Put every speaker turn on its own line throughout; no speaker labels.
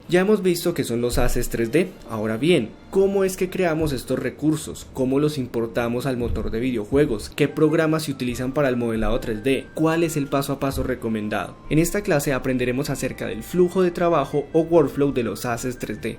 Ya hemos visto que son los assets 3D, ahora bien, ¿cómo es que creamos estos recursos? ¿Cómo los importamos al motor de videojuegos? ¿Qué programas se utilizan para el modelado 3D? ¿Cuál es el paso a paso recomendado? En esta clase aprenderemos acerca del flujo de trabajo o workflow de los assets 3D.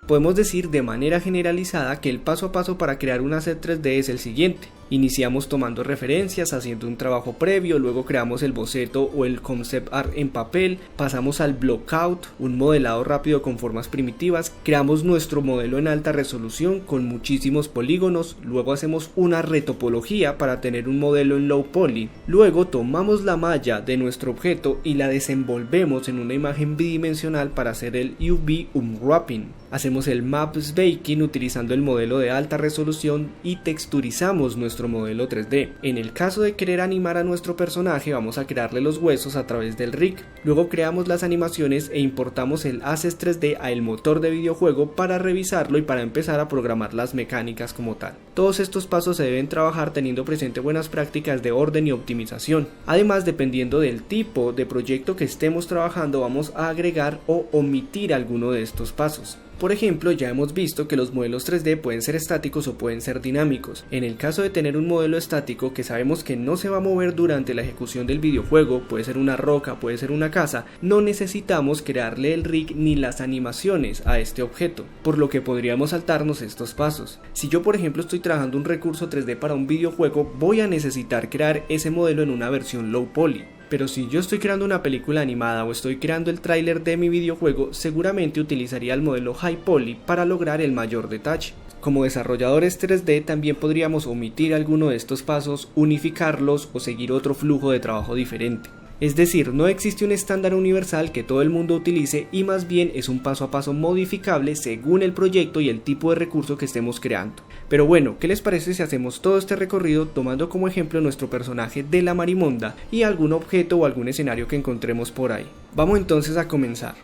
Podemos decir de manera generalizada que el paso a paso para crear un asset 3D es el siguiente. Iniciamos tomando referencias, haciendo un trabajo previo, luego creamos el boceto o el concept art en papel, pasamos al blockout, un modelado rápido con formas primitivas, creamos nuestro modelo en alta resolución con muchísimos polígonos, luego hacemos una retopología para tener un modelo en low poly, luego tomamos la malla de nuestro objeto y la desenvolvemos en una imagen bidimensional para hacer el UV unwrapping. Hacemos el maps baking utilizando el modelo de alta resolución y texturizamos nuestro modelo 3D. En el caso de querer animar a nuestro personaje, vamos a crearle los huesos a través del rig. Luego creamos las animaciones e importamos el asset 3D al motor de videojuego para revisarlo y para empezar a programar las mecánicas como tal. Todos estos pasos se deben trabajar teniendo presente buenas prácticas de orden y optimización. Además, dependiendo del tipo de proyecto que estemos trabajando, vamos a agregar o omitir alguno de estos pasos. Por ejemplo, ya hemos visto que los modelos 3D pueden ser estáticos o pueden ser dinámicos. En el caso de tener un modelo estático que sabemos que no se va a mover durante la ejecución del videojuego, puede ser una roca, puede ser una casa, no necesitamos crearle el rig ni las animaciones a este objeto, por lo que podríamos saltarnos estos pasos. Si yo por ejemplo estoy trabajando un recurso 3D para un videojuego, voy a necesitar crear ese modelo en una versión low poly. Pero si yo estoy creando una película animada o estoy creando el tráiler de mi videojuego, seguramente utilizaría el modelo High Poly para lograr el mayor detalle. Como desarrolladores 3D también podríamos omitir alguno de estos pasos, unificarlos o seguir otro flujo de trabajo diferente. Es decir, no existe un estándar universal que todo el mundo utilice y más bien es un paso a paso modificable según el proyecto y el tipo de recurso que estemos creando. Pero bueno, ¿qué les parece si hacemos todo este recorrido tomando como ejemplo nuestro personaje de la marimonda y algún objeto o algún escenario que encontremos por ahí? Vamos entonces a comenzar.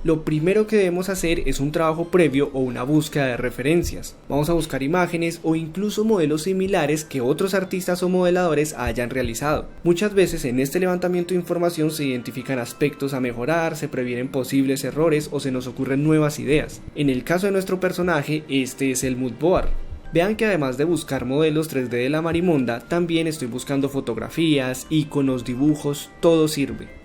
Lo primero que debemos hacer es un trabajo previo o una búsqueda de referencias. Vamos a buscar imágenes o incluso modelos similares que otros artistas o modeladores hayan realizado. Muchas veces en este levantamiento de información se identifican aspectos a mejorar, se previenen posibles errores o se nos ocurren nuevas ideas. En el caso de nuestro personaje, este es el mood board. Vean que además de buscar modelos 3D de la marimonda, también estoy buscando fotografías, iconos, dibujos, todo sirve.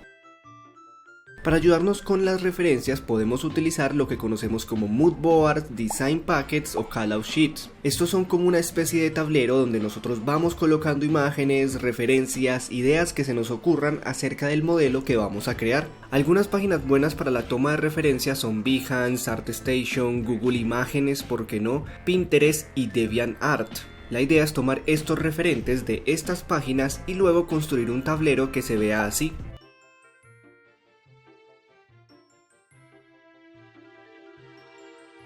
Para ayudarnos con las referencias podemos utilizar lo que conocemos como mood boards, design packets o callout sheets. Estos son como una especie de tablero donde nosotros vamos colocando imágenes, referencias, ideas que se nos ocurran acerca del modelo que vamos a crear. Algunas páginas buenas para la toma de referencias son Behance, ArtStation, Google Imágenes, ¿por qué no?, Pinterest y DeviantArt. La idea es tomar estos referentes de estas páginas y luego construir un tablero que se vea así.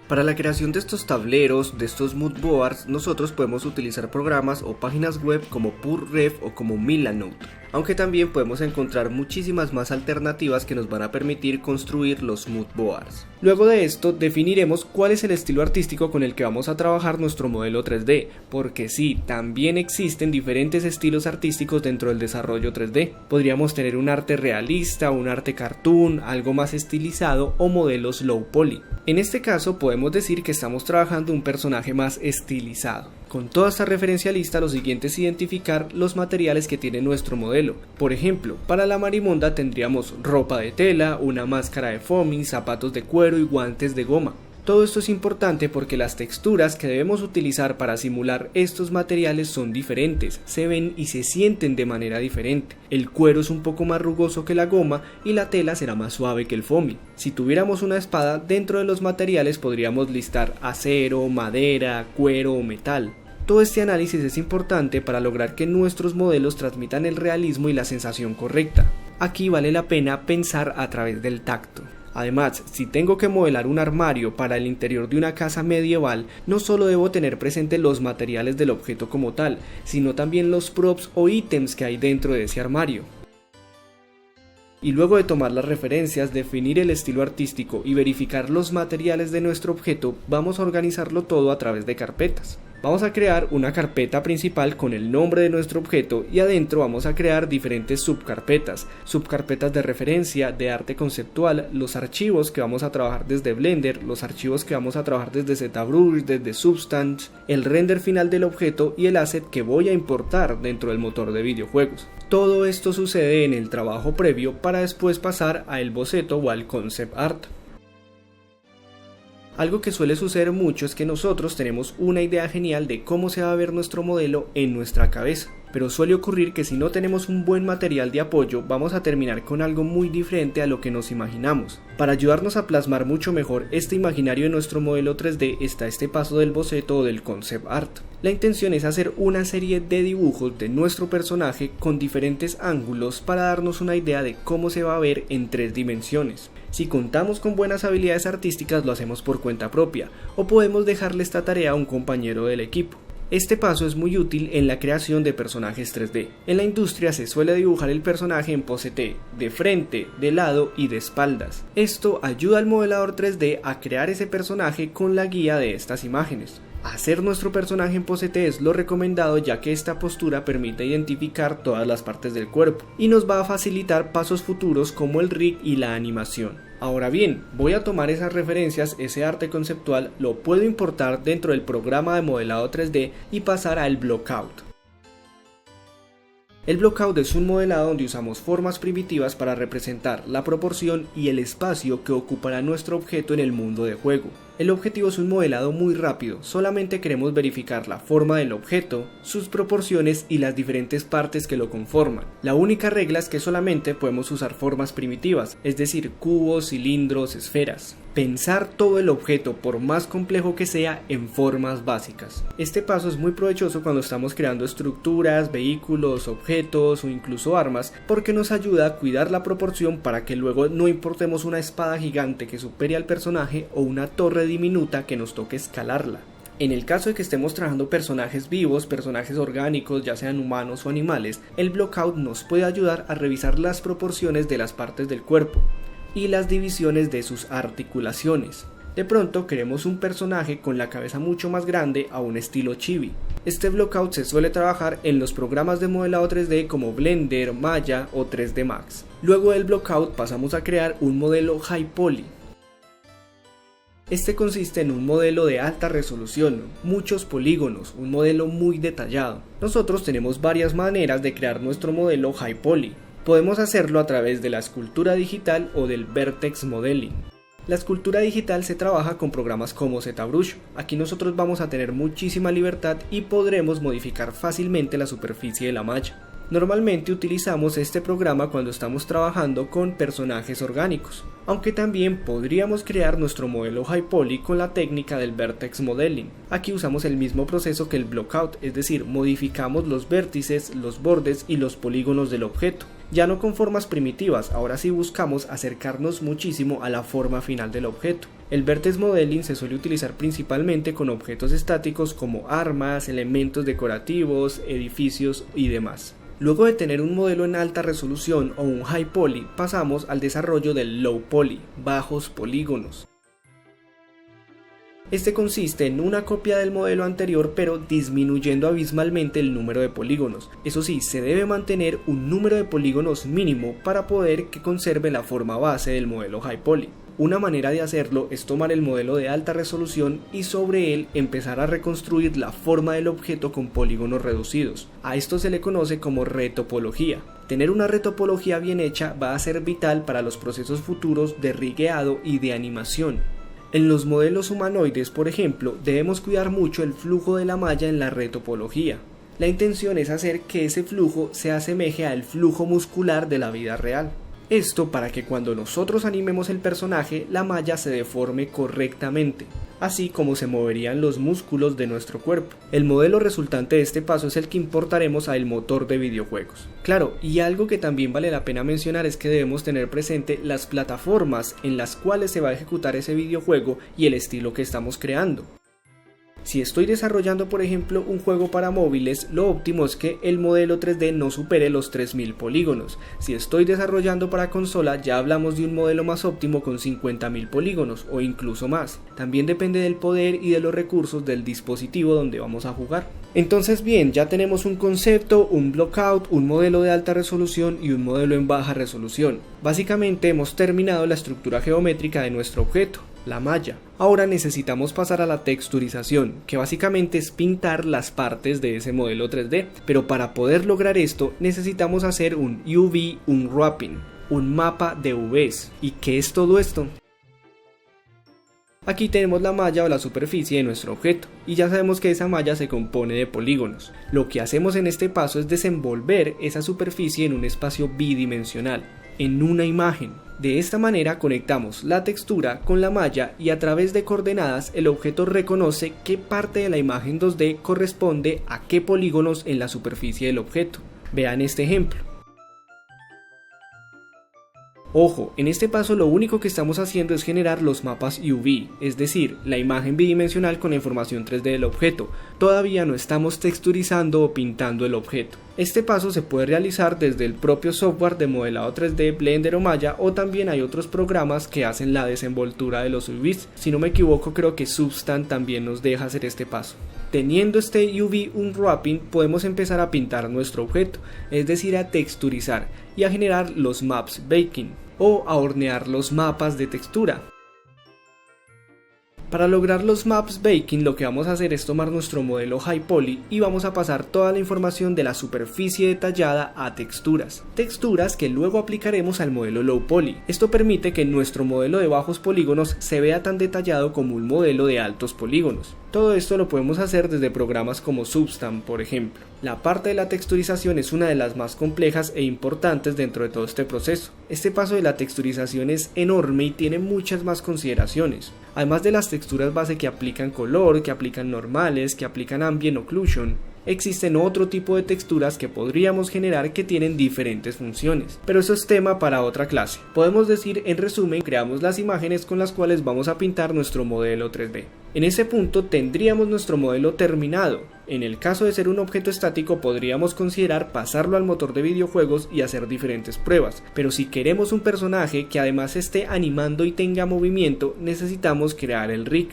Para la creación de estos tableros, de estos mood boards, nosotros podemos utilizar programas o páginas web como PureRef o como Milanote, aunque también podemos encontrar muchísimas más alternativas que nos van a permitir construir los mood boards. Luego de esto definiremos cuál es el estilo artístico con el que vamos a trabajar nuestro modelo 3D, porque sí, también existen diferentes estilos artísticos dentro del desarrollo 3D. Podríamos tener un arte realista, un arte cartoon, algo más estilizado o modelos low poly. En este caso podemos decir que estamos trabajando un personaje más estilizado. Con toda esta referencia lista, lo siguiente es identificar los materiales que tiene nuestro modelo. Por ejemplo, para la marimonda tendríamos ropa de tela, una máscara de foamy, zapatos de cuero y guantes de goma. Todo esto es importante porque las texturas que debemos utilizar para simular estos materiales son diferentes, se ven y se sienten de manera diferente. El cuero es un poco más rugoso que la goma y la tela será más suave que el foamy. Si tuviéramos una espada, dentro de los materiales podríamos listar acero, madera, cuero o metal. Todo este análisis es importante para lograr que nuestros modelos transmitan el realismo y la sensación correcta. Aquí vale la pena pensar a través del tacto. Además, si tengo que modelar un armario para el interior de una casa medieval, no solo debo tener presente los materiales del objeto como tal, sino también los props o ítems que hay dentro de ese armario. Y luego de tomar las referencias, definir el estilo artístico y verificar los materiales de nuestro objeto, vamos a organizarlo todo a través de carpetas. Vamos a crear una carpeta principal con el nombre de nuestro objeto y adentro vamos a crear diferentes subcarpetas de referencia, de arte conceptual, los archivos que vamos a trabajar desde Blender, los archivos que vamos a trabajar desde ZBrush, desde Substance, el render final del objeto y el asset que voy a importar dentro del motor de videojuegos. Todo esto sucede en el trabajo previo para después pasar al boceto o al concept art. Algo que suele suceder mucho es que nosotros tenemos una idea genial de cómo se va a ver nuestro modelo en nuestra cabeza, pero suele ocurrir que si no tenemos un buen material de apoyo vamos a terminar con algo muy diferente a lo que nos imaginamos. Para ayudarnos a plasmar mucho mejor este imaginario de nuestro modelo 3D está este paso del boceto o del concept art. La intención es hacer una serie de dibujos de nuestro personaje con diferentes ángulos para darnos una idea de cómo se va a ver en 3 dimensiones. Si contamos con buenas habilidades artísticas lo hacemos por cuenta propia o podemos dejarle esta tarea a un compañero del equipo. Este paso es muy útil en la creación de personajes 3D. En la industria se suele dibujar el personaje en pose T, de frente, de lado y de espaldas. Esto ayuda al modelador 3D a crear ese personaje con la guía de estas imágenes. Hacer nuestro personaje en pose T es lo recomendado ya que esta postura permite identificar todas las partes del cuerpo y nos va a facilitar pasos futuros como el rig y la animación. Ahora bien, voy a tomar esas referencias, ese arte conceptual, lo puedo importar dentro del programa de modelado 3D y pasar al Blockout. El Blockout es un modelado donde usamos formas primitivas para representar la proporción y el espacio que ocupará nuestro objeto en el mundo de juego. El objetivo es un modelado muy rápido, solamente queremos verificar la forma del objeto, sus proporciones y las diferentes partes que lo conforman. La única regla es que solamente podemos usar formas primitivas, es decir, cubos, cilindros, esferas. Pensar todo el objeto, por más complejo que sea, en formas básicas. Este paso es muy provechoso cuando estamos creando estructuras, vehículos, objetos o incluso armas, porque nos ayuda a cuidar la proporción para que luego no importemos una espada gigante que supere al personaje o una torre diminuta que nos toque escalarla. En el caso de que estemos trabajando personajes vivos, personajes orgánicos, ya sean humanos o animales, el Blockout nos puede ayudar a revisar las proporciones de las partes del cuerpo y las divisiones de sus articulaciones. De pronto queremos un personaje con la cabeza mucho más grande a un estilo chibi. Este Blockout se suele trabajar en los programas de modelado 3D como Blender, Maya o 3D Max. Luego del Blockout pasamos a crear un modelo High Poly. Este consiste en un modelo de alta resolución, muchos polígonos, un modelo muy detallado. Nosotros tenemos varias maneras de crear nuestro modelo High Poly. Podemos hacerlo a través de la escultura digital o del Vertex Modeling. La escultura digital se trabaja con programas como ZBrush. Aquí nosotros vamos a tener muchísima libertad y podremos modificar fácilmente la superficie de la malla. Normalmente utilizamos este programa cuando estamos trabajando con personajes orgánicos, aunque también podríamos crear nuestro modelo High Poly con la técnica del Vertex Modeling. Aquí usamos el mismo proceso que el Blockout, es decir, modificamos los vértices, los bordes y los polígonos del objeto. Ya no con formas primitivas, ahora sí buscamos acercarnos muchísimo a la forma final del objeto. El Vertex Modeling se suele utilizar principalmente con objetos estáticos como armas, elementos decorativos, edificios y demás. Luego de tener un modelo en alta resolución o un High Poly, pasamos al desarrollo del Low Poly, bajos polígonos. Este consiste en una copia del modelo anterior pero disminuyendo abismalmente el número de polígonos. Eso sí, se debe mantener un número de polígonos mínimo para poder que conserve la forma base del modelo High Poly. Una manera de hacerlo es tomar el modelo de alta resolución y sobre él empezar a reconstruir la forma del objeto con polígonos reducidos. A esto se le conoce como retopología. Tener una retopología bien hecha va a ser vital para los procesos futuros de rigueado y de animación. En los modelos humanoides, por ejemplo, debemos cuidar mucho el flujo de la malla en la retopología. La intención es hacer que ese flujo se asemeje al flujo muscular de la vida real. Esto para que cuando nosotros animemos el personaje, la malla se deforme correctamente, así como se moverían los músculos de nuestro cuerpo. El modelo resultante de este paso es el que importaremos al motor de videojuegos. Claro, y algo que también vale la pena mencionar es que debemos tener presente las plataformas en las cuales se va a ejecutar ese videojuego y el estilo que estamos creando. Si estoy desarrollando por ejemplo un juego para móviles, lo óptimo es que el modelo 3D no supere los 3000 polígonos. Si estoy desarrollando para consola, ya hablamos de un modelo más óptimo con 50.000 polígonos o incluso más. También depende del poder y de los recursos del dispositivo donde vamos a jugar. Entonces bien, ya tenemos un concepto, un blockout, un modelo de alta resolución y un modelo en baja resolución. Básicamente hemos terminado la estructura geométrica de nuestro objeto, la malla. Ahora necesitamos pasar a la texturización, que básicamente es pintar las partes de ese modelo 3D, pero para poder lograr esto necesitamos hacer un UV unwrapping, un mapa de UVs. ¿Y qué es todo esto? Aquí tenemos la malla o la superficie de nuestro objeto y ya sabemos que esa malla se compone de polígonos. Lo que hacemos en este paso es desenvolver esa superficie en un espacio bidimensional, en una imagen. De esta manera conectamos la textura con la malla y a través de coordenadas el objeto reconoce qué parte de la imagen 2D corresponde a qué polígonos en la superficie del objeto. Vean este ejemplo. Ojo, en este paso lo único que estamos haciendo es generar los mapas UV, es decir, la imagen bidimensional con la información 3D del objeto. Todavía no estamos texturizando o pintando el objeto. Este paso se puede realizar desde el propio software de modelado 3D Blender o Maya, o también hay otros programas que hacen la desenvoltura de los UVs. Si no me equivoco, creo que Substance también nos deja hacer este paso. Teniendo este UV unwrapping podemos empezar a pintar nuestro objeto, es decir, a texturizar y a generar los maps baking o a hornear los mapas de textura. Para lograr los maps baking lo que vamos a hacer es tomar nuestro modelo High Poly y vamos a pasar toda la información de la superficie detallada a texturas que luego aplicaremos al modelo Low Poly. Esto permite que nuestro modelo de bajos polígonos se vea tan detallado como un modelo de altos polígonos. Todo esto lo podemos hacer desde programas como Substance, por ejemplo. La parte de la texturización es una de las más complejas e importantes dentro de todo este proceso. Este paso de la texturización es enorme y tiene muchas más consideraciones. Además de las texturas base que aplican color, que aplican normales, que aplican ambient occlusion, existen otro tipo de texturas que podríamos generar que tienen diferentes funciones, pero eso es tema para otra clase. Podemos decir en resumen, creamos las imágenes con las cuales vamos a pintar nuestro modelo 3D. En ese punto tendríamos nuestro modelo terminado. En el caso de ser un objeto estático podríamos considerar pasarlo al motor de videojuegos y hacer diferentes pruebas, pero si queremos un personaje que además esté animando y tenga movimiento, necesitamos crear el rig.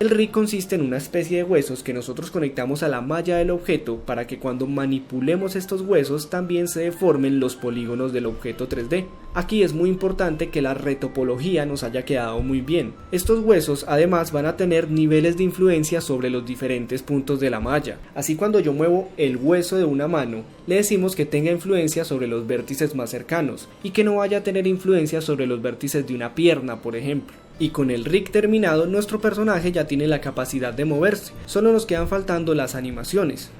El rig consiste en una especie de huesos que nosotros conectamos a la malla del objeto para que cuando manipulemos estos huesos también se deformen los polígonos del objeto 3D. Aquí es muy importante que la retopología nos haya quedado muy bien. Estos huesos además van a tener niveles de influencia sobre los diferentes puntos de la malla. Así cuando yo muevo el hueso de una mano, le decimos que tenga influencia sobre los vértices más cercanos y que no vaya a tener influencia sobre los vértices de una pierna, por ejemplo. Y con el rig terminado, nuestro personaje ya tiene la capacidad de moverse, solo nos quedan faltando las animaciones.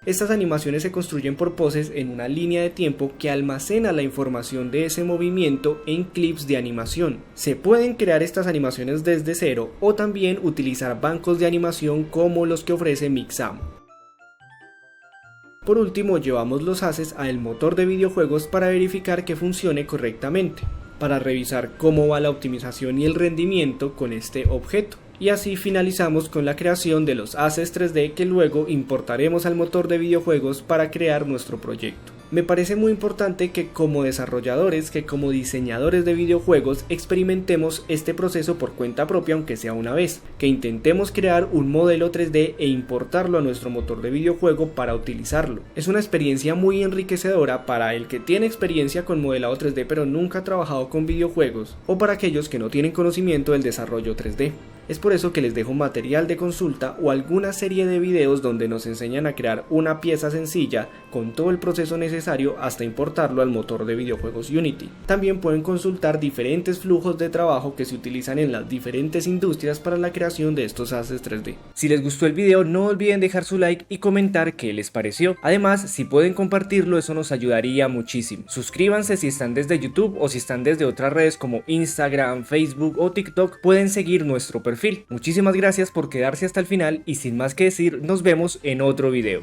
Estas animaciones se construyen por poses en una línea de tiempo que almacena la información de ese movimiento en clips de animación. Se pueden crear estas animaciones desde cero o también utilizar bancos de animación como los que ofrece Mixamo. Por último, llevamos los assets al motor de videojuegos para verificar que funcione correctamente, para revisar cómo va la optimización y el rendimiento con este objeto. Y así finalizamos con la creación de los assets 3D que luego importaremos al motor de videojuegos para crear nuestro proyecto. Me parece muy importante que como desarrolladores, que como diseñadores de videojuegos experimentemos este proceso por cuenta propia aunque sea una vez, que intentemos crear un modelo 3D e importarlo a nuestro motor de videojuego para utilizarlo. Es una experiencia muy enriquecedora para el que tiene experiencia con modelado 3D pero nunca ha trabajado con videojuegos, o para aquellos que no tienen conocimiento del desarrollo 3D. Es por eso que les dejo material de consulta o alguna serie de videos donde nos enseñan a crear una pieza sencilla con todo el proceso necesario hasta importarlo al motor de videojuegos Unity. También pueden consultar diferentes flujos de trabajo que se utilizan en las diferentes industrias para la creación de estos assets 3D. Si les gustó el video no olviden dejar su like y comentar qué les pareció. Además, si pueden compartirlo eso nos ayudaría muchísimo. Suscríbanse si están desde YouTube o si están desde otras redes como Instagram, Facebook o TikTok, pueden seguir nuestro perfil. Muchísimas gracias por quedarse hasta el final y sin más que decir, nos vemos en otro video.